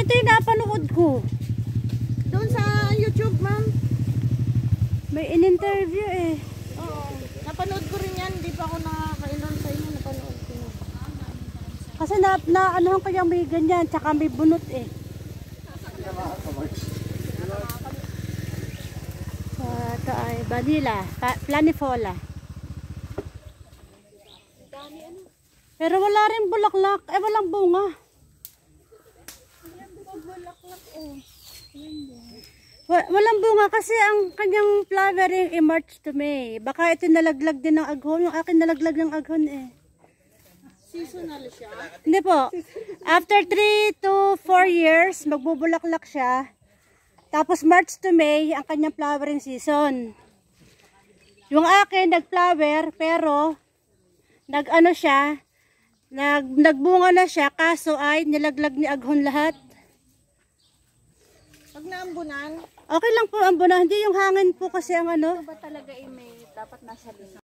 ito yung napanood ko. Doon sa YouTube, ma'am. May in-interview eh. Oo. Napanood ko rin yan. Hindi pa ako nakaka-enroll sa inyo. Napanood ko na. Kasi anuhan ko yung may ganyan, tsaka may bunot eh. Ito ay vanilla, planifola. Pero wala rin bulaklak, walang bunga. Walang bunga kasi ang kanyang flowering ay March to May. Baka ito nalaglag din ng aghon. Yung akin nalaglag ng aghon eh. Seasonal siya? Hindi po. After 3 to 4 years, magbubulaklak siya. Tapos March to May, ang kanyang flowering season. Yung akin, nag-flower, pero nag-ano siya, nagbunga na siya, kaso ay nilaglag ni aghon lahat. Pag naambunan? Okay lang po ambunan, hindi yung hangin po kasi ang ano. Ito ba talaga may dapat nasa lima?